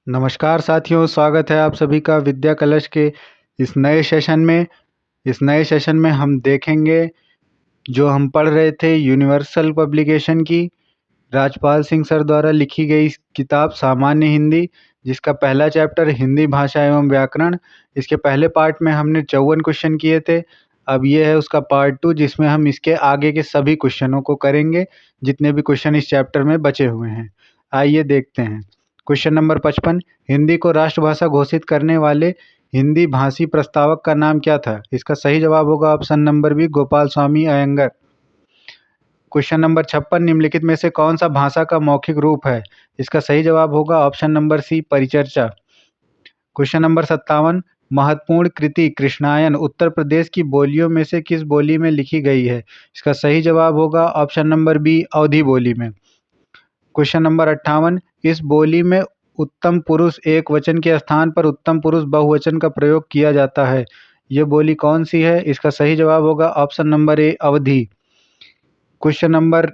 नमस्कार साथियों, स्वागत है आप सभी का विद्या कलश के इस नए सेशन में। इस नए सेशन में हम देखेंगे जो हम पढ़ रहे थे यूनिवर्सल पब्लिकेशन की राजपाल सिंह सर द्वारा लिखी गई किताब सामान्य हिंदी, जिसका पहला चैप्टर हिंदी भाषा एवं व्याकरण। इसके पहले पार्ट में हमने 54 क्वेश्चन किए थे। अब ये है उसका पार्ट 2, जिसमें हम इसके आगे के सभी क्वेश्चनों को करेंगे, जितने भी क्वेश्चन इस चैप्टर में बचे हुए हैं। आइए देखते हैं। क्वेश्चन नंबर 55, हिंदी को राष्ट्रभाषा घोषित करने वाले हिंदी भाषी प्रस्तावक का नाम क्या था? इसका सही जवाब होगा option number B, Gopal Swami Iyengar. Question number 56, निम्नलिखित में से कौन सा भाषा का मौखिक रूप है? इसका सही जवाब होगा ऑप्शन नंबर सी, परिचर्चा। क्वेश्चन नंबर 57, महत्वपूर्ण कृति कृष्णायन उत्तर प्रदेश की बोलियों में से किस बोली में लिखी गई है? इसका सही जवाब होगा ऑप्शन नंबर बी, अवधी बोली में। क्वेश्चन नंबर 58, इस बोली में उत्तम पुरुष एक वचन के स्थान पर उत्तम पुरुष बहुवचन का प्रयोग किया जाता है। ये बोली कौन सी है? इसका सही जवाब होगा ऑप्शन नंबर ए, अवधी। क्वेश्चन नंबर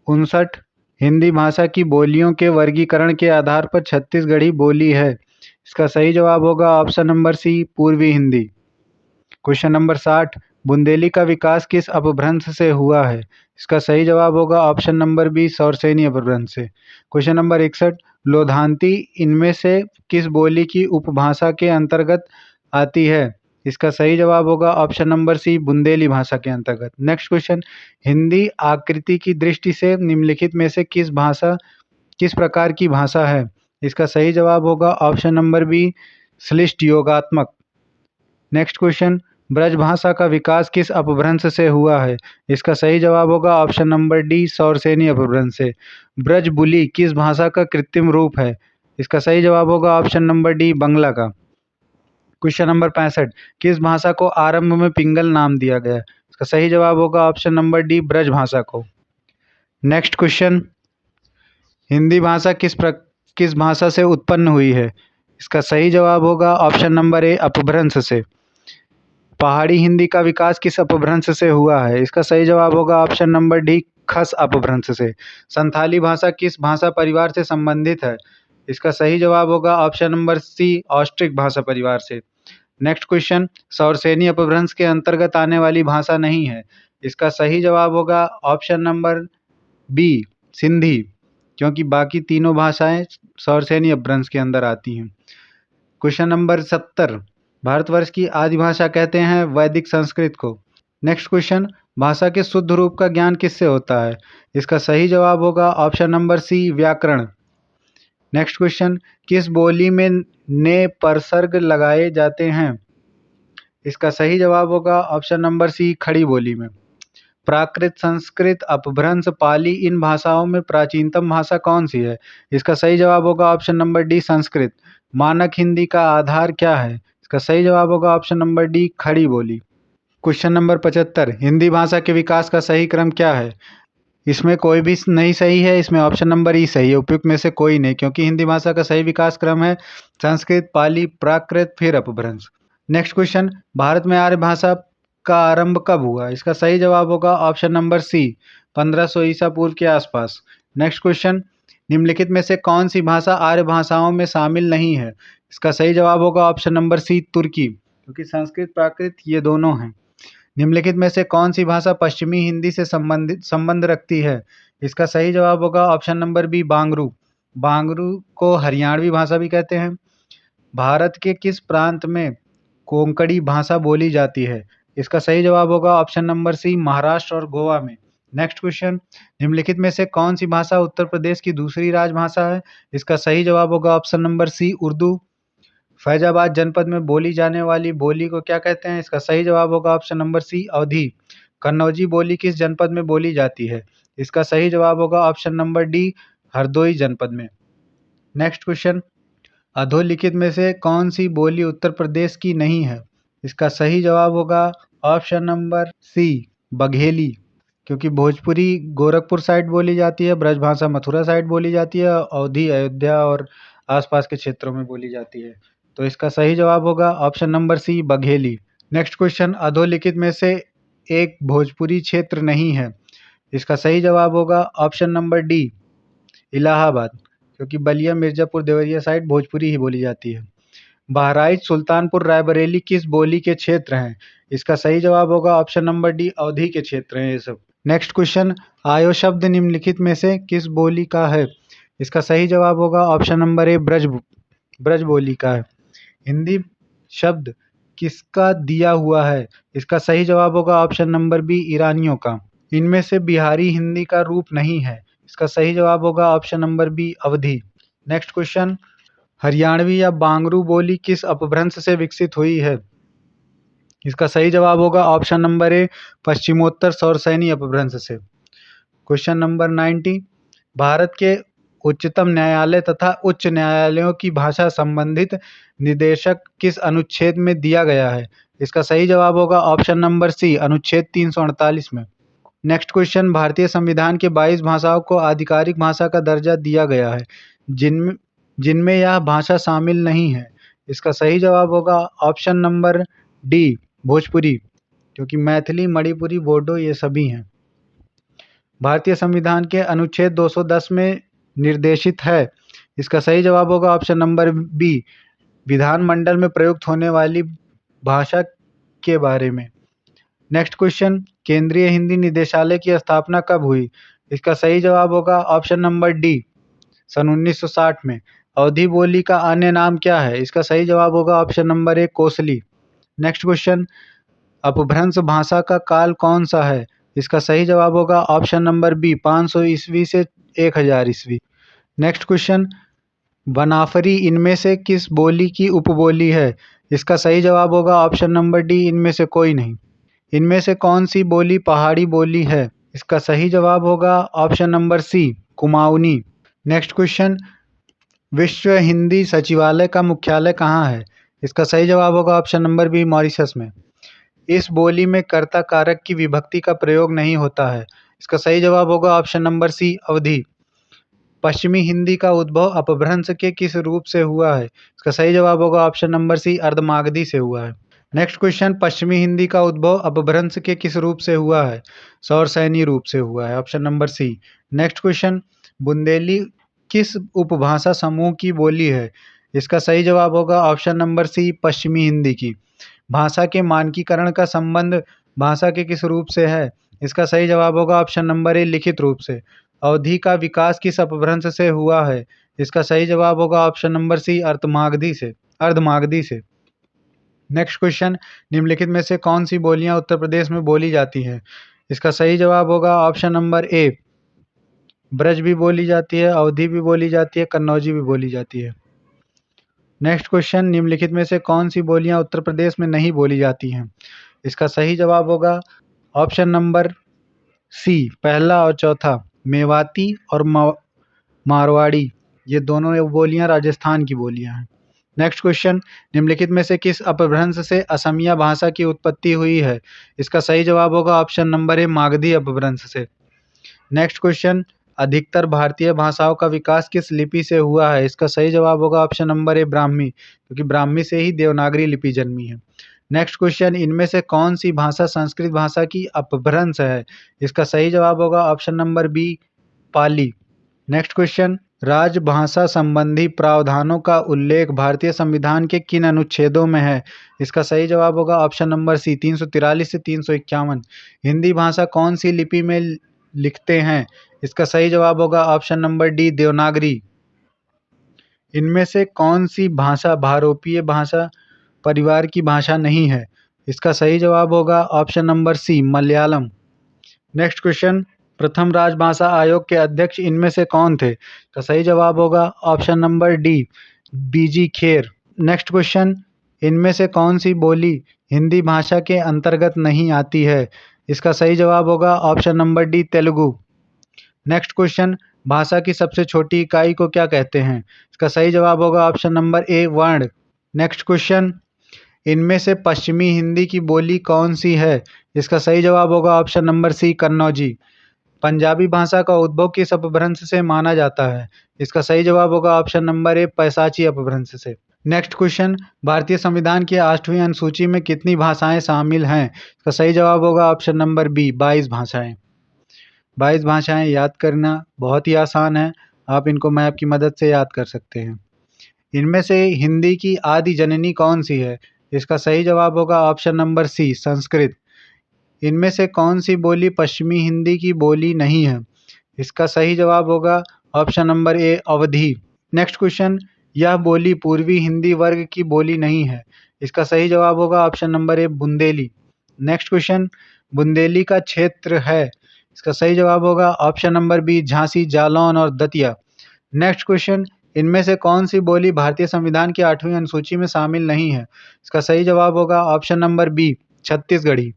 59, हिंदी भाषा की बोलियों के वर्गीकरण के आधार पर छत्तीसगढ़ी बोली है। इसका सही जवाब होगा ऑप्शन नंबर सी, पूर्वी हिंदी। क्वेश्चन नंबर 60, बुंदेली का विकास किस अपभ्रंश से हुआ है? इसका सही जवाब होगा ऑप्शन नंबर बी, सौरसेनी अपभ्रंश से। क्वेश्चन नंबर 61, लोधांती इनमें से किस बोली की उपभाषा के अंतर्गत आती है? इसका सही जवाब होगा ऑप्शन नंबर सी, बुंदेली भाषा के अंतर्गत। नेक्स्ट क्वेश्चन, हिंदी आकृति की दृष्टि से निम्नलिखित में से किस प्रकार की भाषा है? इसका सही जवाब होगा ऑप्शन नंबर बी, श्लिष्ट योगात्मक। नेक्स्ट क्वेश्चन, ब्रजभाषा का विकास किस अपभ्रंश से हुआ है? इसका सही जवाब होगा ऑप्शन नंबर डी, सौरसेनी अपभ्रंश से। ब्रजबुली किस भाषा का कृत्रिम रूप है? इसका सही जवाब होगा ऑप्शन नंबर डी, बंगला का। क्वेश्चन नंबर 65, किस भाषा को आरंभ में पिंगल नाम दिया गया? इसका सही जवाब होगा ऑप्शन नंबर डी, ब्रज भाषा को। नेक्स्ट क्वेश्चन, हिंदी भाषा किस भाषा से उत्पन्न हुई है? इसका सही जवाब होगा ऑप्शन नंबर ए, अपभ्रंश से। पहाड़ी हिंदी का विकास किस अपभ्रंश से हुआ है? इसका सही जवाब होगा ऑप्शन नंबर डी, खस अपभ्रंश से। संथाली भाषा किस भाषा परिवार से संबंधित है? इसका सही जवाब होगा ऑप्शन नंबर सी, ऑस्ट्रिक भाषा परिवार से। नेक्स्ट क्वेश्चन, सौरसेनी अपभ्रंश के अंतर्गत आने वाली भाषा नहीं है। इसका सही जवाब होगा ऑप्शन नंबर बी, सिंधी, क्योंकि बाकी तीनों भाषाएं सौरसेनी अपभ्रंश के अंदर आती हैं। क्वेश्चन नंबर 70, भारतवर्ष की आदि भाषा कहते हैं वैदिक संस्कृत को। नेक्स्ट क्वेश्चन, भाषा के शुद्ध रूप का ज्ञान किससे होता है? इसका सही जवाब होगा ऑप्शन नंबर सी, व्याकरण। नेक्स्ट क्वेश्चन, किस बोली में ने परसर्ग लगाए जाते हैं? इसका सही जवाब होगा ऑप्शन नंबर सी, खड़ी बोली में। प्राकृत, संस्कृत, अपभ्रंश, पाली, इन भाषाओं में प्राचीनतम भाषा कौन सी है? इसका सही जवाब होगा ऑप्शन नंबर डी, संस्कृत। मानक हिंदी का आधार क्या है? इसका सही जवाब होगा ऑप्शन नंबर डी, खड़ी बोली। क्वेश्चन नंबर 75, हिंदी भाषा के विकास का सही क्रम क्या है? इसमें कोई भी नहीं सही है, इसमें ऑप्शन नंबर ई सही है, उपयुक्त में से कोई नहीं, क्योंकि हिंदी भाषा का सही विकास क्रम है संस्कृत, पाली, प्राकृत, फिर अपभ्रंश। नेक्स्ट क्वेश्चन, भारत में आर्य भाषा का आरंभ कब हुआ? इसका सही जवाब होगा ऑप्शन नंबर सी, 1500 ईसा पूर्व के आसपास। नेक्स्ट क्वेश्चन, निम्नलिखित में से कौन सी भाषा आर्य भाषाओं में शामिल नहीं है? इसका सही जवाब होगा ऑप्शन नंबर सी, तुर्की, क्योंकि संस्कृत प्राकृत ये दोनों हैं। निम्नलिखित में से कौन सी भाषा पश्चिमी हिंदी से संबंध रखती है? इसका सही जवाब होगा option number B, Bangru. Bangru को हरियाणवी भाषा भी कहते हैं। भारत के किस प्रांत में कोंकणी भाषा बोली जाती है? इसका सही जवाब होगा ऑप्शन नंबर सी, महाराष्ट्र और गोवा में। नेक्स्ट क्वेश्चन, निम्नलिखित में से कौन सी भाषा उत्तर प्रदेश की दूसरी राजभाषा है? इसका सही जवाब होगा option number C, Urdu. Faizabad जनपद में बोली जाने वाली बोली को क्या कहते हैं? इसका सही जवाब होगा ऑप्शन नंबर सी, अवधी। कन्नौजी बोली किस जनपद में बोली जाती है? इसका सही जवाब होगा ऑप्शन नंबर डी, हरदोई जनपद में। नेक्स्ट क्वेश्चन, अधोलिखित में से कौन सी बोली उत्तर प्रदेश की नहीं है? इसका सही जवाब होगा ऑप्शन नंबर सी, बघेली, क्योंकि भोजपुरी गोरखपुर साइड बोली जाती है, ब्रजभाषा मथुरा साइड बोली जाती है, अवधी अयोध्या और आसपास के क्षेत्रों में बोली जाती है। तो इसका सही जवाब होगा option number C, Bagheli. Next question, अधोलिखित में से एक भोजपुरी क्षेत्र नहीं है। इसका सही जवाब होगा ऑप्शन नंबर डी, इलाहाबाद, क्योंकि बलिया, मिर्जापुर, देवरिया साइड भोजपुरी ही बोली जाती है। बहराइच, सुल्तानपुर, रायबरेली किस बोली के क्षेत्र हैं? इसका सही जवाब होगा ऑप्शन नंबर डी, अवधी के क्षेत्र हैं ये सब। नेक्स्ट क्वेश्चन, आयो शब्द निम्नलिखित में से किस बोली का है? इसका सही जवाब होगा ऑप्शन नंबर ए, ब्रज बोली का है। हिंदी शब्द किसका दिया हुआ है? इसका सही जवाब होगा ऑप्शन नंबर बी, ईरानियों का। इनमें से बिहारी हिंदी का रूप नहीं है। इसका सही जवाब होगा ऑप्शन नंबर बी, अवधी। नेक्स्ट क्वेश्चन, हरियाणवी या बांगरू बोली किस अपभ्रंश से विकसित हुई है? इसका सही जवाब होगा ऑप्शन नंबर ए, पश्चिमोत्तर सौरसैनी अपभ्रंश से। क्वेश्चन नंबर 90, भारत के उच्चतम न्यायालय तथा उच्च न्यायालयों की भाषा संबंधित निर्देशक किस अनुच्छेद में दिया गया है? इसका सही जवाब होगा ऑप्शन नंबर सी, अनुच्छेद 348 में। नेक्स्ट क्वेश्चन, भारतीय संविधान के 22 भाषाओं को आधिकारिक भाषा का दर्जा दिया गया है, जिनमें यह भाषा शामिल नहीं है। इसका सही जवाब होगा ऑप्शन नंबर डी, भोजपुरी, क्योंकि मैथिली, मणिपुरी, बोडो ये सभी हैं। भारतीय संविधान के अनुच्छेद 210 में निर्देशित है। इसका सही जवाब होगा ऑप्शन नंबर बी, विधानमंडल में प्रयुक्त होने वाली भाषा के बारे में। नेक्स्ट क्वेश्चन, केंद्रीय हिंदी निदेशालय की स्थापना कब हुई? इसका सही जवाब होगा ऑप्शन नंबर डी, सन 1960 में। अवधी बोली का अन्य नाम क्या है? इसका सही जवाब होगा ऑप्शन नंबर ए, कोसली। नेक्स्ट क्वेश्चन, अपभ्रंश भाषा का काल कौन सा है? इसका सही जवाब होगा ऑप्शन नंबर बी, 500 ईस्वी से 1000 ईस्वी। नेक्स्ट क्वेश्चन, बनाफरी इनमें से किस बोली की उपबोली है? इसका सही जवाब होगा ऑप्शन नंबर डी, इनमें से कोई नहीं। इनमें से कौन सी बोली पहाड़ी बोली है? इसका सही जवाब होगा option number C, Kumaoni. Next question, विश्व हिंदी सचिवालय का मुख्यालय कहाँ है? इसका सही जवाब होगा ऑप्शन नंबर बी, मॉरिशस में। इस बोली में कर्ता कारक की विभक्ति का प्रयोग नहीं होता है। इसका सही जवाब होगा ऑप्शन नंबर सी, अवधी। पश्चिमी हिंदी का उद्भव अपभ्रंश के किस रूप से हुआ है? इसका सही जवाब होगा ऑप्शन नंबर सी, अर्धमागधी से हुआ है। नेक्स्ट क्वेश्चन, पश्चिमी हिंदी का उद्भव अपभ्रंश के किस रूप से हुआ है? सौरसैनी रूप से हुआ है, option number C. Next question, Bundeli किस उपभाषा समूह की बोली है? इसका सही जवाब होगा ऑप्शन नंबर सी, पश्चिमी हिंदी की। भाषा के मानकीकरण का संबंध भाषा के किस रूप से है? इसका सही जवाब होगा ऑप्शन नंबर ए, लिखित रूप से। अवधि का विकास किस अपभ्रंश से हुआ है? इसका सही जवाब होगा ऑप्शन नंबर सी, अर्धमागधी से। नेक्स्ट क्वेश्चन, निम्नलिखित में से कौन सी बोलियां उत्तर प्रदेश में बोली जाती हैं? इसका सही जवाब होगा ऑप्शन नंबर ए, ब्रज भी बोली जाती है, अवधी भी बोली जाती है, कन्नौजी भी बोली जाती है। नेक्स्ट क्वेश्चन, निम्नलिखित में से कौन सी बोलियां उत्तर प्रदेश में नहीं बोली जाती हैं? इसका सही जवाब होगा ऑप्शन नंबर सी, पहला और चौथा, मेवाती और मारवाड़ी, ये दोनों बोलियां राजस्थान की बोलियां हैं। नेक्स्ट क्वेश्चन, निम्नलिखित में से किस अपभ्रंश से असमिया भाषा की उत्पत्ति हुई है? इसका सही जवाब होगा ऑप्शन नंबर ए, मागधी अपभ्रंश से। नेक्स्ट क्वेश्चन, अधिकतर भारतीय भाषाओं का विकास किस लिपि से हुआ है? इसका सही जवाब होगा ऑप्शन नंबर ए, ब्राह्मी, क्योंकि ब्राह्मी से ही देवनागरी लिपि जन्मी है। नेक्स्ट क्वेश्चन, इनमें से कौन सी भाषा संस्कृत भाषा की अपभ्रंश है? इसका सही जवाब होगा ऑप्शन नंबर बी, पाली। नेक्स्ट क्वेश्चन, राजभाषा संबंधी प्रावधानों का उल्लेख भारतीय संविधान के किन अनुच्छेदों में है? इसका सही जवाब होगा ऑप्शन नंबर सी, 343 से 351। हिंदी भाषा कौन सी लिपि में लिखते हैं? इसका सही जवाब होगा ऑप्शन नंबर डी, देवनागरी। इनमें से कौन सी भाषा भारोपीय भाषा परिवार की भाषा नहीं है? इसका सही जवाब होगा option number C, Malayalam. Next question, प्रथम राजभाषा आयोग के अध्यक्ष इनमें से कौन थे? इसका सही जवाब होगा ऑप्शन नंबर डी, बीजी खेर। नेक्स्ट क्वेश्चन, इनमें से कौन सी बोली हिंदी भाषा के अंतर्गत नहीं आती है? इसका सही जवाब होगा option number D, Telugu. Next question, भाषा की सबसे छोटी इकाई को क्या कहते हैं? इसका सही जवाब होगा ऑप्शन नंबर ए, वर्ण। नेक्स्ट क्वेश्चन, इनमें से पश्चिमी हिंदी की बोली कौन सी है? इसका सही जवाब होगा option number C, Kannauji. Punjabi भाषा का उद्भव किस अपभ्रंश से माना जाता है? इसका सही जवाब होगा ऑप्शन नंबर ए, पैसाची अपभ्रंश से। नेक्स्ट क्वेश्चन, भारतीय संविधान की 8वीं अनुसूची में कितनी भाषाएं शामिल हैं? इसका सही जवाब होगा ऑप्शन नंबर बी, 22 भाषाएं। 22 भाषाएं याद करना बहुत ही आसान है। आप इनको मैप की मदद से याद कर सकते हैं। इनमें से हिंदी की आदि जननी कौन सी है? इसका सही जवाब होगा ऑप्शन नंबर सी, संस्कृत। इनमें से कौन सी बोली पश्चिमी हिंदी की बोली नहीं है? इसका सही जवाब होगा ऑप्शन नंबर ए, अवधी। नेक्स्ट क्वेश्चन, यह बोली पूर्वी हिंदी वर्ग की बोली नहीं है। इसका सही जवाब होगा option number A, Bundeli. Next question, Bundeli का क्षेत्र है। इसका सही जवाब होगा option number B, Jhansi, Jalaun और दतिया। नेक्स्ट क्वेश्चन, इनमें से कौन सी बोली भारतीय संविधान की 8वीं अनुसूची में शामिल नहीं है? इसका सही जवाब होगा option number B, Chhattisgarhi.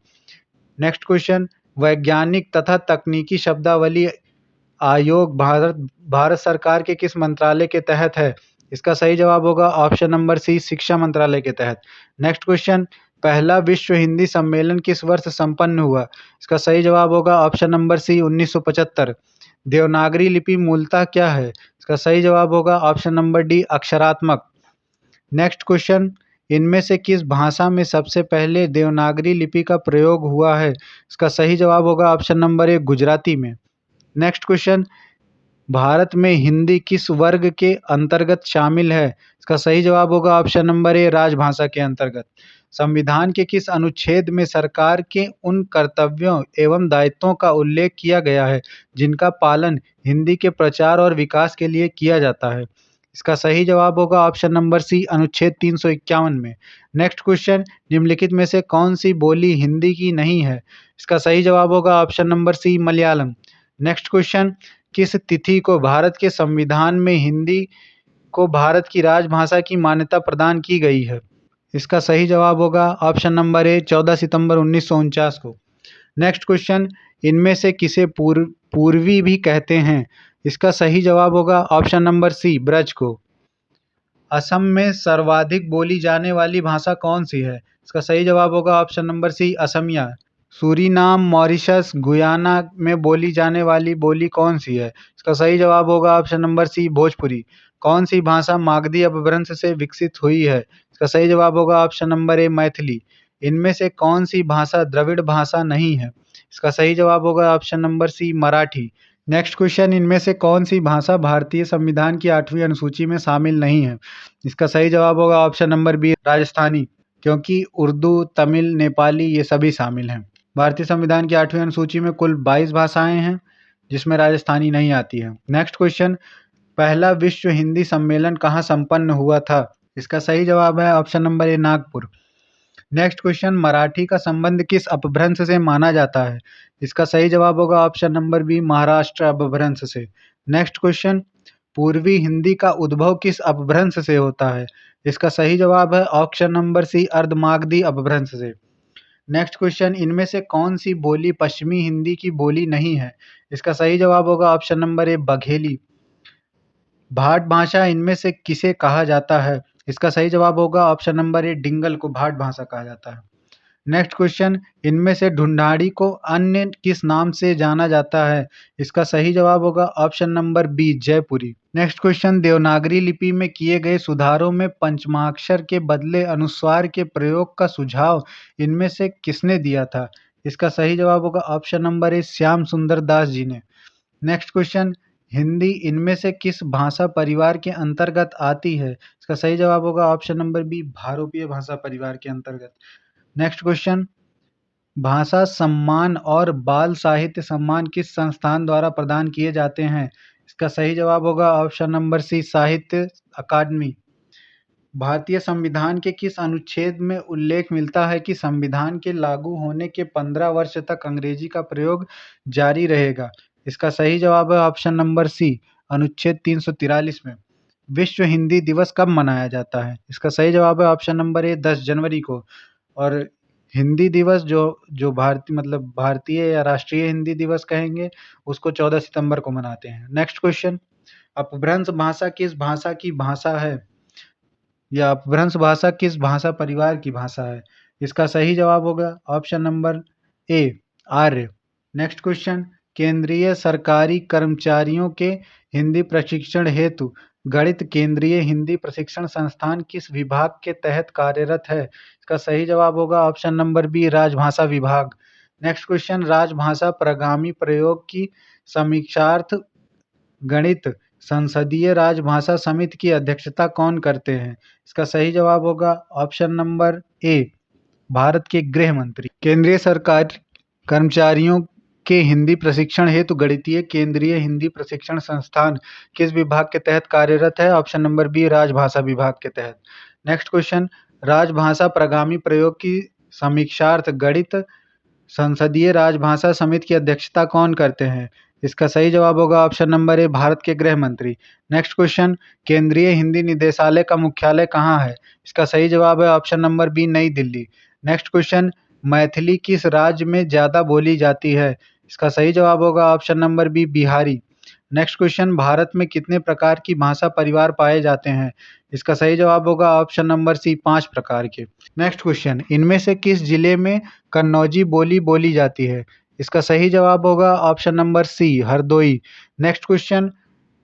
Next question, वैज्ञानिक तथा तकनीकी शब्दावली आयोग भारत सरकार के किस मंत्रालय के तहत है? इसका सही जवाब होगा ऑप्शन नंबर सी, शिक्षा मंत्रालय के तहत। नेक्स्ट क्वेश्चन, पहला विश्व हिंदी सम्मेलन किस वर्ष संपन्न हुआ? इसका सही जवाब होगा ऑप्शन नंबर सी, 1975। देवनागरी लिपि मूलतः क्या है? इसका सही जवाब होगा ऑप्शन नंबर डी, अक्षरात्मक। नेक्स्ट क्वेश्चन, इनमें से किस भाषा में सबसे पहले देवनागरी लिपि का प्रयोग हुआ है? इसका सही जवाब होगा ऑप्शन नंबर ए, गुजराती में। नेक्स्ट क्वेश्चन, भारत में हिंदी किस वर्ग के अंतर्गत शामिल है? इसका सही जवाब होगा ऑप्शन नंबर ए, राजभाषा के अंतर्गत। संविधान के किस अनुच्छेद में सरकार के उन कर्तव्यों एवं दायित्वों का उल्लेख किया गया है जिनका पालन हिंदी के प्रचार और विकास के लिए किया जाता है? इसका सही जवाब होगा ऑप्शन नंबर सी, अनुच्छेद 351 में। नेक्स्ट क्वेश्चन, निम्नलिखित में से कौन सी बोली हिंदी की नहीं है? इसका सही जवाब होगा option number C, Malayalam. Next question, किस तिथि को भारत के संविधान में हिंदी को भारत की राजभाषा की मान्यता प्रदान की गई है? इसका सही जवाब होगा ऑप्शन नंबर ए, 14 सितंबर 1949 को। नेक्स्ट क्वेश्चन, इनमें से किसे पूर्वी भी कहते हैं? इसका सही जवाब होगा ऑप्शन नंबर सी, ब्रज को। असम में सर्वाधिक बोली जाने वाली भाषा कौन सी है? इसका सही जवाब होगा option number C, Asamiya. Suriname, Mauritius, Guyana में बोली जाने वाली बोली कौन सी है? इसका सही जवाब होगा ऑप्शन नंबर सी, भोजपुरी। कौन सी भाषा मागधी अपभ्रंश से विकसित हुई है? इसका सही जवाब होगा ऑप्शन नंबर ए, मैथिली। इनमें से कौन सी भाषा द्रविड़ भाषा नहीं है? इसका सही जवाब होगा option number C, Marathi. Next question, इनमें से कौन सी भाषा भारतीय संविधान की 8वीं अनुसूची में शामिल नहीं है? इसका सही जवाब होगा ऑप्शन नंबर बी, राजस्थानी, क्योंकि उर्दू, तमिल, नेपाली ये सभी शामिल हैं। भारतीय संविधान की 8वीं अनुसूची में कुल 22 भाषाएं हैं जिसमें राजस्थानी नहीं आती है। नेक्स्ट क्वेश्चन, पहला विश्व हिंदी सम्मेलन कहाँ संपन्न हुआ था? इसका सही जवाब है ऑप्शन नंबर ए, नागपुर। नेक्स्ट क्वेश्चन, मराठी का संबंध किस अपभ्रंश से माना जाता है? इसका सही जवाब होगा ऑप्शन नंबर बी, महाराष्ट्र अपभ्रंश से। नेक्स्ट क्वेश्चन, पूर्वी हिंदी का उद्भव किस अपभ्रंश से होता है? इसका सही जवाब है ऑप्शन नंबर सी, अर्धमागधी अपभ्रंश से। नेक्स्ट क्वेश्चन, इनमें से कौन सी बोली पश्चिमी हिंदी की बोली नहीं है? इसका सही जवाब होगा ऑप्शन नंबर ए, बघेली। भाट भाषा इनमें से किसे कहा जाता है? इसका सही जवाब होगा ऑप्शन नंबर ए, डिंगल को भाट भाषा कहा जाता है। नेक्स्ट क्वेश्चन, इनमें से ढूंढाड़ी को अन्य किस नाम से जाना जाता है? इसका सही जवाब होगा ऑप्शन नंबर बी, जयपुरी। नेक्स्ट क्वेश्चन, देवनागरी लिपि में किए गए सुधारों में पंचमाक्षर के बदले अनुस्वार के प्रयोग का सुझाव इनमें से किसने दिया था? इसका सही जवाब होगा ऑप्शन नंबर ए, श्याम सुंदर दास जी ने। नेक्स्ट क्वेश्चन, हिंदी इनमें से किस भाषा परिवार के अंतर्गत आती है? इसका सही जवाब होगा ऑप्शन नंबर बी, भारोपीय भाषा परिवार के अंतर्गत। नेक्स्ट क्वेश्चन, भाषा सम्मान और बाल साहित्य सम्मान किस संस्थान द्वारा प्रदान किए जाते हैं? इसका सही जवाब होगा ऑप्शन नंबर सी, साहित्य अकादमी। भारतीय संविधान के किस अनुच्छेद में उल्लेख मिलता है कि संविधान के लागू होने के 15 वर्ष तक अंग्रेजी का प्रयोग जारी रहेगा? इसका सही जवाब है ऑप्शन नंबर सी, अनुच्छेद 343 में। विश्व हिंदी दिवस कब मनाया जाता है? इसका सही जवाब है ऑप्शन नंबर ए, 10 जनवरी को। और हिंदी दिवस जो जो भारतीय या राष्ट्रीय हिंदी दिवस कहेंगे उसको 14 सितंबर को मनाते हैं। नेक्स्ट क्वेश्चन, अपभ्रंश भाषा किस भाषा की भाषा है या अपभ्रंश भाषा किस भाषा परिवार की भाषा है? इसका सही जवाब होगा ऑप्शन नंबर ए, आर्य। नेक्स्ट क्वेश्चन, केंद्रीय सरकारी कर्मचारियों के हिंदी प्रशिक्षण हेतु गठित केंद्रीय हिंदी प्रशिक्षण संस्थान किस विभाग के तहत कार्यरत है? इसका सही जवाब होगा ऑप्शन नंबर बी, राजभाषा विभाग। नेक्स्ट क्वेश्चन, राजभाषा प्रगामी प्रयोग की समीक्षार्थ गणित संसदीय राजभाषा समिति की अध्यक्षता कौन करते हैं? इसका सही जवाब होगा ऑप्शन नंबर ए, भारत के गृह मंत्री। केंद्रीय सरकार कर्मचारियों के हिंदी प्रशिक्षण हेतु गणितीय केंद्रीय हिंदी प्रशिक्षण संस्थान किस विभाग के तहत कार्यरत है? ऑप्शन नंबर बी, राजभाषा विभाग के तहत। नेक्स्ट क्वेश्चन, राजभाषा प्रगामी प्रयोग की समीक्षार्थ गणित संसदीय राजभाषा समिति की अध्यक्षता कौन करते हैं? इसका सही जवाब होगा ऑप्शन नंबर ए, भारत के गृह मंत्री। नेक्स्ट क्वेश्चन, केंद्रीय हिंदी निदेशालय का मुख्यालय कहाँ है? इसका सही जवाब है ऑप्शन नंबर बी, नई दिल्ली। नेक्स्ट क्वेश्चन, मैथिली किस राज्य में ज्यादा बोली जाती है? इसका सही जवाब होगा option number B, Bihari. Next question, Bharat में कितने प्रकार की भाषा परिवार पाए जाते हैं? इसका सही जवाब होगा ऑप्शन नंबर सी, 5 प्रकार के। नेक्स्ट क्वेश्चन, इनमें से किस जिले में कन्नौजी बोली बोली जाती है? इसका सही जवाब होगा option number C, Hardoi. Next question,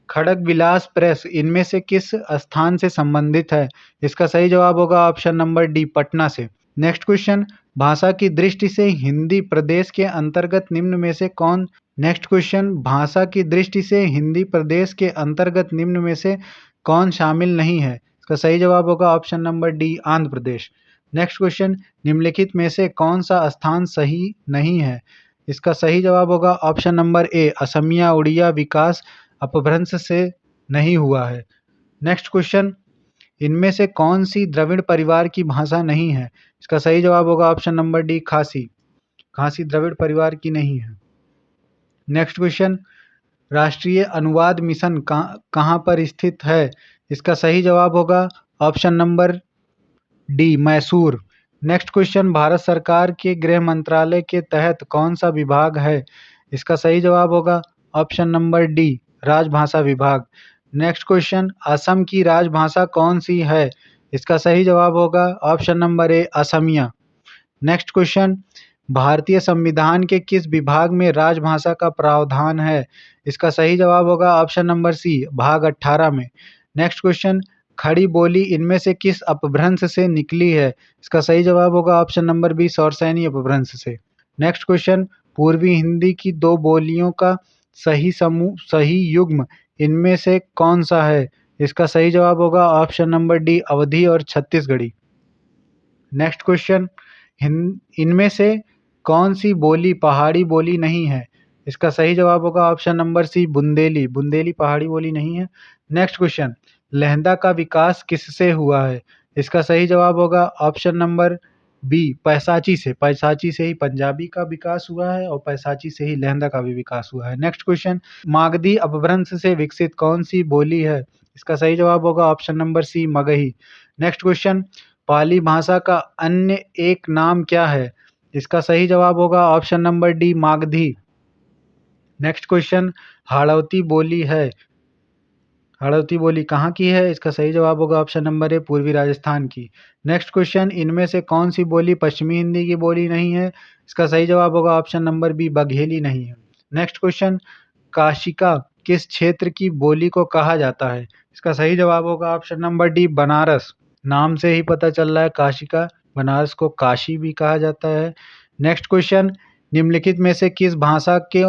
Khadag Vilas press इनमें से किस स्थान से संबंधित है? इसका सही जवाब होगा ऑप्शन नंबर डी, पटना से। नेक्स्ट क्वेश्चन, भाषा की दृष्टि से हिंदी प्रदेश के अंतर्गत निम्न में से कौन नेक्स्ट क्वेश्चन, भाषा की दृष्टि से हिंदी प्रदेश के अंतर्गत निम्न में से कौन शामिल नहीं है? इसका सही जवाब होगा option number D, Andhra Pradesh. Next question, निम्नलिखित में से कौन सा स्थान सही नहीं है? इसका सही जवाब होगा option number A, Asamiya Oriya विकास अपभ्रंश से नहीं हुआ है। नेक्स्ट क्वेश्चन, इनमें से कौन सी द्रविड़ परिवार की भाषा नहीं है? इसका सही जवाब होगा ऑप्शन नंबर डी, खासी। खासी द्रविड़ परिवार की नहीं है। नेक्स्ट क्वेश्चन, राष्ट्रीय अनुवाद मिशन कहाँ पर स्थित है? इसका सही जवाब होगा option number D, Mysore. Next question, Bharat सरकार के गृह मंत्रालय के तहत कौन सा विभाग है? इसका सही जवाब होगा ऑप्शन नंबर डी, राजभाषा विभाग। नेक्स्ट क्वेश्चन, असम की राजभाषा कौन सी है? इसका सही जवाब होगा option number A, Asamiya. Next question, भारतीय संविधान के किस विभाग में राजभाषा का प्रावधान है? इसका सही जवाब होगा ऑप्शन नंबर सी, भाग 18 में। नेक्स्ट क्वेश्चन, खड़ी बोली इनमें से किस अपभ्रंश से निकली है? इसका सही जवाब होगा ऑप्शन नंबर बी, सौरसैनी अपभ्रंश से। नेक्स्ट क्वेश्चन, पूर्वी हिंदी की दो बोलियों का सही युग्म इनमें से कौन सा है? इसका सही जवाब होगा ऑप्शन नंबर डी, अवधी और छत्तीसगढ़ी। नेक्स्ट क्वेश्चन, इनमें से कौन सी बोली पहाड़ी बोली नहीं है? इसका सही जवाब होगा option number C, Bundeli. Bundeli Pahari बोली नहीं है। नेक्स्ट क्वेश्चन, लहंदा का विकास किससे हुआ है? इसका सही जवाब होगा ऑप्शन नंबर बी, पैसाची से। पैसाची से ही पंजाबी का विकास हुआ है और पैसाची से ही लहंदा का भी विकास हुआ है। नेक्स्ट क्वेश्चन, मागधी अपभ्रंश से विकसित कौन सी बोली है? इसका सही जवाब होगा option number C, Magahi. Next question, Pali भाषा का अन्य एक नाम क्या है? इसका सही जवाब होगा option number D, Magadhi. Next question, Hadoti बोली है। हाड़ौती बोली कहाँ की है? इसका सही जवाब होगा ऑप्शन नंबर ए, पूर्वी राजस्थान की। नेक्स्ट क्वेश्चन, इनमें से कौन सी बोली पश्चिमी हिंदी की बोली नहीं है? इसका सही जवाब होगा ऑप्शन नंबर बी, बघेली नहीं है। नेक्स्ट क्वेश्चन, काशिका किस क्षेत्र की बोली को कहा जाता है? इसका सही जवाब होगा ऑप्शन नंबर डी, बनारस। नाम से ही पता चल रहा है काशिका, बनारस को काशी भी कहा जाता है। नेक्स्ट क्वेश्चन, निम्नलिखित में से किस भाषा के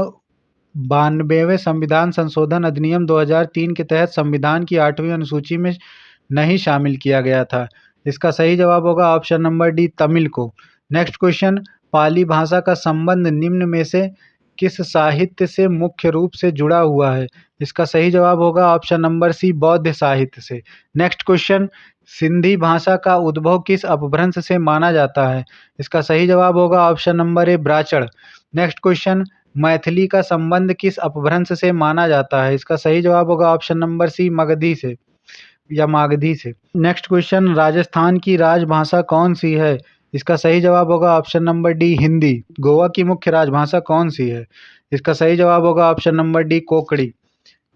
92वें संविधान संशोधन अधिनियम 2003 के तहत संविधान की 8वीं अनुसूची में नहीं शामिल किया गया था? इसका सही जवाब होगा ऑप्शन नंबर डी, तमिल को। नेक्स्ट क्वेश्चन, पाली भाषा का संबंध निम्न में से किस साहित्य से मुख्य रूप से जुड़ा हुआ है? इसका सही जवाब होगा ऑप्शन नंबर सी, बौद्ध साहित्य से। नेक्स्ट क्वेश्चन, सिंधी भाषा का उद्भव किस अपभ्रंश से माना जाता है? इसका सही जवाब होगा option number A, Brachada. Next question, Maithili का संबंध किस अपभ्रंश से माना जाता है? इसका सही जवाब होगा ऑप्शन नंबर सी, मगधी से या मागधी से। नेक्स्ट क्वेश्चन, राजस्थान की राजभाषा कौन सी है? इसका सही जवाब होगा option number D, Hindi. Goa की मुख्य राजभाषा कौन सी है? इसका सही जवाब होगा option number D, Konkani.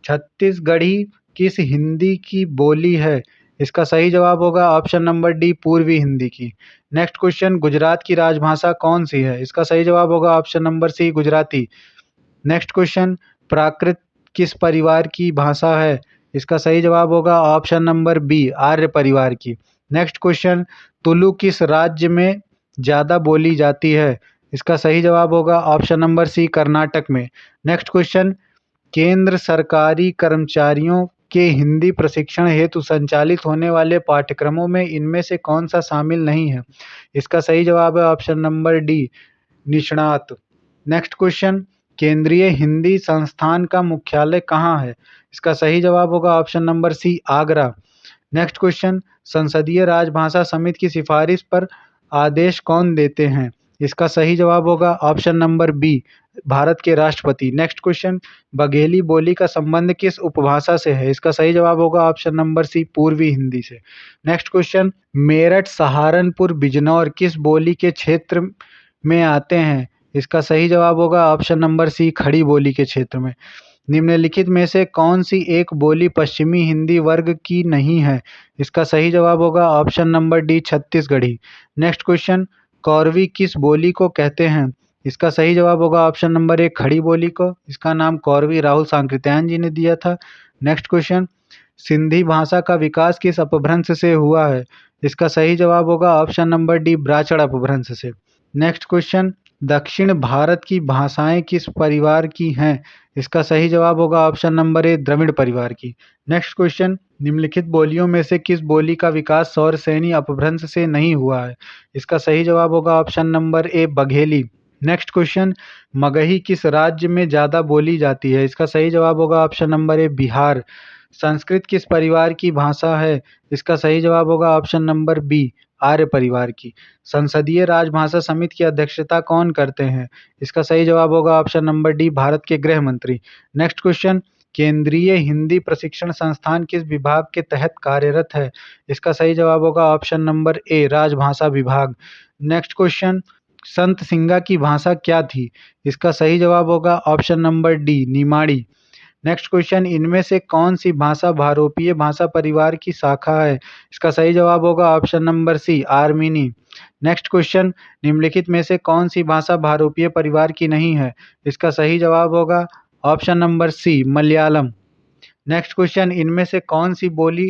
Chhattisgarhi किस हिंदी की बोली है? इसका सही जवाब होगा ऑप्शन नंबर डी, पूर्वी हिंदी की। नेक्स्ट क्वेश्चन, गुजरात की राजभाषा कौन सी है? इसका सही जवाब होगा option number C, Gujarati. Next question, Prakrit किस परिवार की भाषा है? इसका सही जवाब होगा ऑप्शन नंबर बी, आर्य परिवार की। नेक्स्ट क्वेश्चन, तुलु किस राज्य में ज़्यादा बोली जाती है? इसका सही जवाब होगा ऑप्शन नंबर सी, कर्नाटक में। नेक्स्ट क्वेश्चन, केंद्र सरकारी कर्मचारियों के हिंदी प्रशिक्षण हेतु संचालित होने वाले पाठ्यक्रमों में इनमें से कौन सा शामिल नहीं है? इसका सही जवाब है ऑप्शन नंबर डी, निष्णात। नेक्स्ट क्वेश्चन, केंद्रीय हिंदी संस्थान का मुख्यालय कहाँ है? इसका सही जवाब होगा option number C, Agra. Next question, संसदीय राजभाषा समिति की सिफारिश पर आदेश कौन देते हैं? इसका सही जवाब होगा ऑप्शन नंबर बी, भारत के राष्ट्रपति। नेक्स्ट क्वेश्चन, बघेली बोली का संबंध किस उपभाषा से है? इसका सही जवाब होगा ऑप्शन नंबर सी, पूर्वी हिंदी से। नेक्स्ट क्वेश्चन, मेरठ, सहारनपुर, बिजनौर किस बोली के क्षेत्र में आते हैं? इसका सही जवाब होगा ऑप्शन नंबर सी, खड़ी बोली के क्षेत्र में। निम्नलिखित में से कौन सी एक बोली पश्चिमी हिंदी वर्ग की नहीं है? इसका सही जवाब होगा option number D, Chhattisgarhi. Next question, Kauravi किस बोली को कहते हैं? इसका सही जवाब होगा ऑप्शन नंबर ए, खड़ी बोली को। इसका नाम कौरवी राहुल सांकृत्यायन जी ने दिया था। नेक्स्ट क्वेश्चन, सिंधी भाषा का विकास किस अपभ्रंश से हुआ है? इसका सही जवाब होगा ऑप्शन नंबर डी, ब्राह्मण अपभ्रंश से। नेक्स्ट क्वेश्चन, दक्षिण भारत की भाषाएं किस परिवार की हैं? इसका सही जवाब होगा ऑप्शन नंबर ए, द्रविड़ परिवार की। नेक्स्ट क्वेश्चन, निम्नलिखित बोलियों में से किस बोली का विकास सौर श्रेणी अपभ्रंश से नहीं हुआ है? इसका सही जवाब होगा ऑप्शन नंबर ए, बघेली। नेक्स्ट क्वेश्चन, मगही किस राज्य में ज़्यादा बोली जाती है? इसका सही जवाब होगा ऑप्शन नंबर ए, बिहार। संस्कृत किस परिवार की भाषा है? इसका सही जवाब होगा ऑप्शन नंबर बी, आर्य परिवार की। संसदीय राजभाषा समिति की अध्यक्षता कौन करते हैं? इसका सही जवाब होगा ऑप्शन नंबर डी, भारत के गृह मंत्री। नेक्स्ट क्वेश्चन, केंद्रीय हिंदी प्रशिक्षण संस्थान किस विभाग के तहत कार्यरत है? इसका सही जवाब होगा ऑप्शन नंबर ए, राजभाषा विभाग। नेक्स्ट क्वेश्चन, संत सिंगा की भाषा क्या थी? इसका सही जवाब होगा option number D, Nimadi. Next question, इनमें से कौन सी भाषा भारोपीय भाषा परिवार की शाखा है? इसका सही जवाब होगा ऑप्शन नंबर सी, आर्मीनी। नेक्स्ट क्वेश्चन, निम्नलिखित में से कौन सी भाषा भारोपीय परिवार की नहीं है? इसका सही जवाब होगा option number C, Malayalam. Next question, इनमें से कौन सी बोली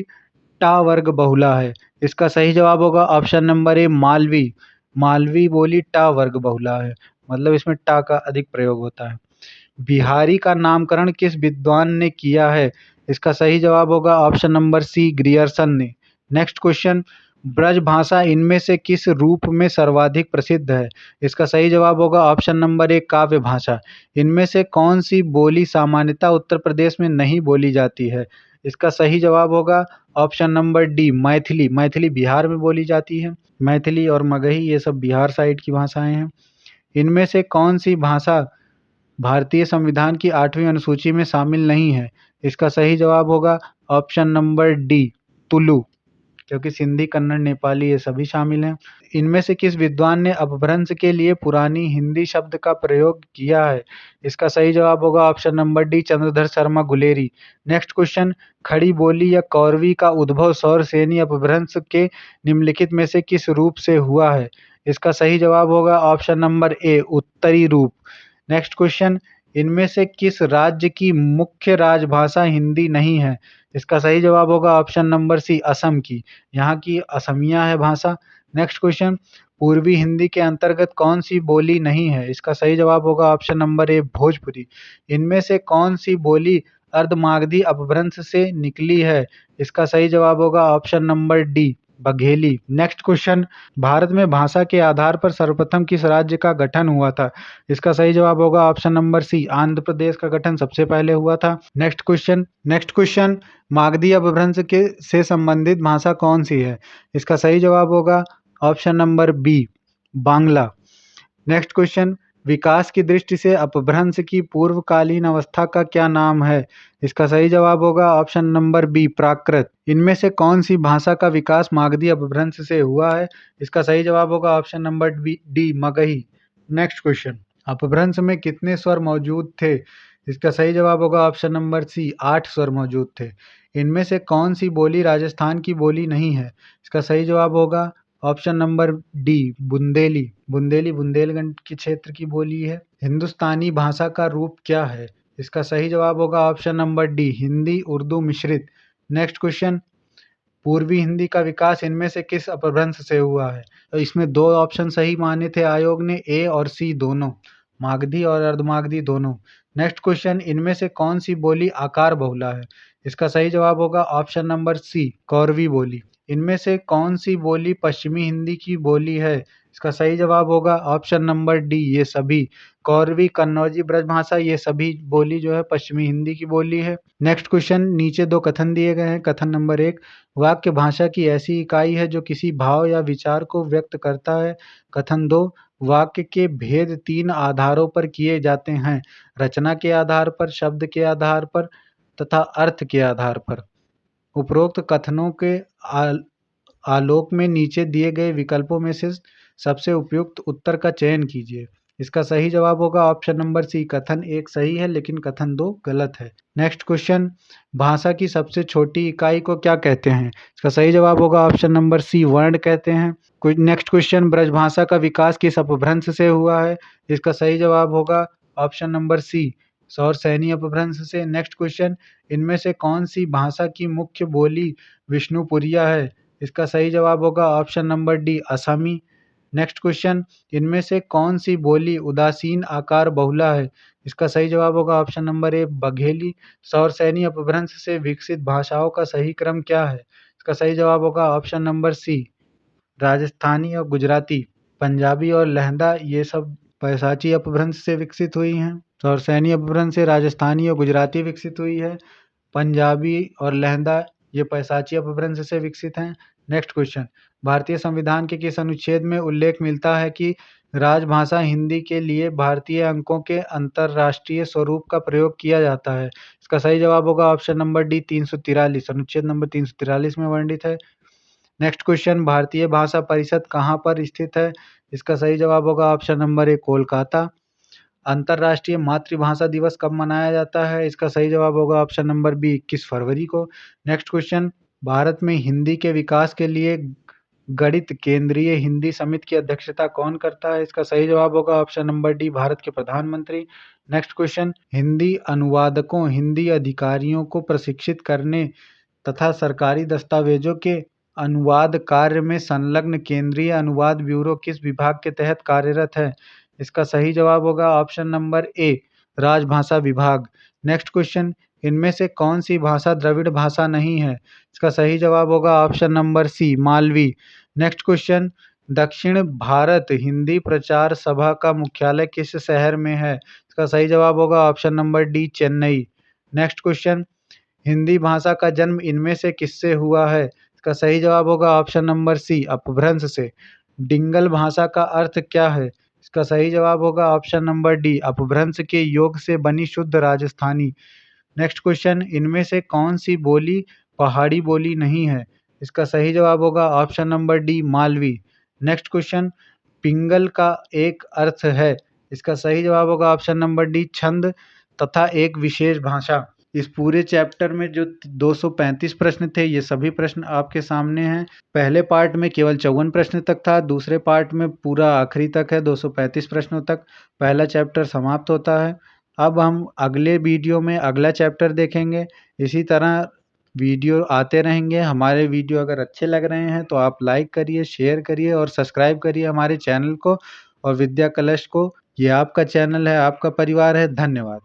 टा वर्ग बहुला है? इसका सही जवाब होगा ऑप्शन नंबर ए, मालवी। मालवी बोली टा वर्ग बहुला है, मतलब इसमें टा का अधिक प्रयोग होता है। बिहारी का नामकरण किस विद्वान ने किया है? इसका सही जवाब होगा ऑप्शन नंबर सी, ग्रियर्सन ने। नेक्स्ट क्वेश्चन, ब्रज भाषा इनमें से किस रूप में सर्वाधिक प्रसिद्ध है? इसका सही जवाब होगा ऑप्शन नंबर ए, काव्य भाषा। इनमें से कौन सी बोली सामान्यतः उत्तर प्रदेश में नहीं बोली जाती है? इसका सही जवाब होगा option number D, Maithili. Maithili Bihar में बोली जाती है। मैथिली और मगही ये सब बिहार साइड की भाषाएं हैं। इनमें से कौन सी भाषा भारतीय संविधान की 8वीं अनुसूची में शामिल नहीं है? इसका सही जवाब होगा ऑप्शन नंबर डी, तुलु, क्योंकि सिंधी, कन्नड़, नेपाली ये सभी शामिल हैं। इनमें से किस विद्वान ने अपभ्रंश के लिए पुरानी हिंदी शब्द का प्रयोग किया है? इसका सही जवाब होगा option number D, Chandradhar Sharma Guleri. Next question, खड़ी बोली या कौरवी का उद्भव सौर श्रेणी अपभ्रंश के निम्नलिखित में से किस रूप से हुआ है? इसका सही जवाब होगा ऑप्शन नंबर ए, उत्तरी रूप। नेक्स्ट क्वेश्चन, इनमें से किस राज्य की मुख्य राजभाषा हिंदी नहीं है? इसका सही जवाब होगा ऑप्शन नंबर सी, असम की। यहाँ की असमिया है भाषा। नेक्स्ट क्वेश्चन, पूर्वी हिंदी के अंतर्गत कौन सी बोली नहीं है? इसका सही जवाब होगा ऑप्शन नंबर ए, भोजपुरी। इनमें से कौन सी बोली अर्धमागधी अपभ्रंश से निकली है? इसका सही जवाब होगा option number D, Bagheli. Next question, Bharat में भाषा के आधार पर सर्वप्रथम किस राज्य का गठन हुआ था? इसका सही जवाब होगा ऑप्शन नंबर सी, आंध्र प्रदेश का गठन सबसे पहले हुआ था। नेक्स्ट क्वेश्चन, मागधी अपभ्रंश के से संबंधित भाषा कौन सी है? इसका सही जवाब होगा option number B, Bangla. Next question, विकास की दृष्टि से अपभ्रंश की पूर्वकालीन अवस्था का क्या नाम है? इसका सही जवाब होगा ऑप्शन नंबर बी, प्राकृत। इनमें से कौन सी भाषा का विकास मागधी अपभ्रंश से हुआ है? इसका सही जवाब होगा option number D, Magahi. Next question, अपभ्रंश में कितने स्वर मौजूद थे? इसका सही जवाब होगा ऑप्शन नंबर सी, 8 स्वर मौजूद थे। इनमें से कौन सी बोली राजस्थान की बोली नहीं है? इसका सही जवाब होगा option number D, Bundeli. Bundeli Bundelkhand के क्षेत्र की बोली है। हिंदुस्तानी भाषा का रूप क्या है? इसका सही जवाब होगा option number D, Hindi Urdu मिश्रित। नेक्स्ट क्वेश्चन, पूर्वी हिंदी का विकास इनमें से किस अपभ्रंश से हुआ है? तो इसमें दो ऑप्शन सही माने थे आयोग ने, ए और सी दोनों। मागधी और अर्धमागधी दोनों। नेक्स्ट क्वेश्चन, इनमें से कौन सी बोली आकार बहुला है? इसका सही जवाब होगा ऑप्शन नंबर सी, कौरवी बोली। इनमें से कौन सी बोली पश्चिमी हिंदी की बोली है? इसका सही जवाब होगा ऑप्शन नंबर डी, ये सभी। कौरवी, कन्नौजी, ब्रजभाषा, ये सभी बोली जो है पश्चिमी हिंदी की बोली है। नेक्स्ट क्वेश्चन, नीचे दो कथन दिए गए हैं। कथन नंबर 1, वाक्य भाषा की ऐसी इकाई है जो किसी भाव या विचार को व्यक्त करता है। कथन 2, वाक्य के भेद 3 आधारों पर किए जाते हैं, रचना के आधार पर, शब्द के आधार पर तथा अर्थ के आधार पर। उपरोक्त कथनों के आलोक में नीचे दिए गए विकल्पों में से सबसे उपयुक्त उत्तर का चयन कीजिए। इसका सही जवाब होगा ऑप्शन नंबर सी, कथन 1 सही है लेकिन कथन 2 गलत है। नेक्स्ट क्वेश्चन, भाषा की सबसे छोटी इकाई को क्या कहते हैं? इसका सही जवाब होगा ऑप्शन नंबर सी, वर्ण कहते हैं। नेक्स्ट क्वेश्चन, ब्रजभाषा का विकास किस अपभ्रंश से हुआ है? इसका सही जवाब होगा ऑप्शन नंबर सी, सौरसैनी अपभ्रंश से। नेक्स्ट क्वेश्चन, इनमें से कौन सी भाषा की मुख्य बोली विष्णुपुरिया है? इसका सही जवाब होगा ऑप्शन नंबर डी, असमी। नेक्स्ट क्वेश्चन, इनमें से कौन सी बोली उदासीन आकार बहुला है? इसका सही जवाब होगा ऑप्शन नंबर ए, बघेली। सौरसैनी अपभ्रंश से विकसित भाषाओं का सही क्रम क्या है? इसका सही जवाब होगा ऑप्शन नंबर सी, राजस्थानी और गुजराती। पंजाबी और लहंदा ये सब पैसाची अपभ्रंश से विकसित हुई हैं। सौरसैनी अपभ्रंश से राजस्थानी और गुजराती विकसित हुई है। पंजाबी और लहंदा ये पैसाची अपभ्रंश से विकसित हैं। नेक्स्ट क्वेश्चन, भारतीय संविधान के किस अनुच्छेद में उल्लेख मिलता है कि राजभाषा हिंदी के लिए भारतीय अंकों के अंतरराष्ट्रीय स्वरूप का प्रयोग किया जाता है? इसका सही जवाब होगा ऑप्शन नंबर डी, 343, अनुच्छेद नंबर 343 में वर्णित है। नेक्स्ट क्वेश्चन, भारतीय भाषा परिषद कहाँ पर स्थित है? इसका सही जवाब होगा ऑप्शन नंबर ए, कोलकाता। अंतर्राष्ट्रीय मातृभाषा दिवस कब मनाया जाता है? इसका सही जवाब होगा ऑप्शन नंबर बी, 21 फरवरी को। नेक्स्ट क्वेश्चन, भारत में हिंदी के विकास के लिए गठित केंद्रीय हिंदी समिति की अध्यक्षता कौन करता है? इसका सही जवाब होगा ऑप्शन नंबर डी, भारत के प्रधानमंत्री। नेक्स्ट क्वेश्चन, हिंदी अनुवादकों, हिंदी अधिकारियों को प्रशिक्षित करने तथा सरकारी दस्तावेजों के अनुवाद कार्य में संलग्न केंद्रीय अनुवाद ब्यूरो किस विभाग के तहत कार्यरत है? इसका सही जवाब होगा ऑप्शन नंबर ए, राजभाषा विभाग। नेक्स्ट क्वेश्चन, इनमें से कौन सी भाषा द्रविड़ भाषा नहीं है? इसका सही जवाब होगा option number C, Malwi. Next question, दक्षिण भारत हिंदी प्रचार सभा का मुख्यालय किस शहर में है? इसका सही जवाब होगा option number D, Chennai. Next question, Hindi भाषा का जन्म इनमें से किससे हुआ है? इसका सही जवाब होगा ऑप्शन नंबर सी, अपभ्रंश से। डिंगल भाषा का अर्थ क्या है? इसका सही जवाब होगा ऑप्शन नंबर डी, अपभ्रंश के योग से बनी शुद्ध राजस्थानी। नेक्स्ट क्वेश्चन, इनमें से कौन सी बोली पहाड़ी बोली नहीं है? इसका सही जवाब होगा option number D, Malvi. Next question, पिंगल का एक अर्थ है? इसका सही जवाब होगा ऑप्शन नंबर डी, छंद तथा एक विशेष भाषा। इस पूरे चैप्टर में जो 235 प्रश्न थे, ये सभी प्रश्न आपके सामने हैं। पहले पार्ट में केवल 54 प्रश्न तक था, दूसरे पार्ट में पूरा आखिरी तक है, 235 प्रश्नों तक पहला चैप्टर समाप्त होता है। अब हम अगले वीडियो में अगला चैप्टर देखेंगे। इसी तरह वीडियो आते रहेंगे। हमारे वीडियो अगर अच्छे लग रहे हैं तो आप लाइक करिए, शेयर करिए और सब्सक्राइब करिए हमारे चैनल को और विद्या कलश को। ये आपका चैनल है, आपका परिवार है। धन्यवाद।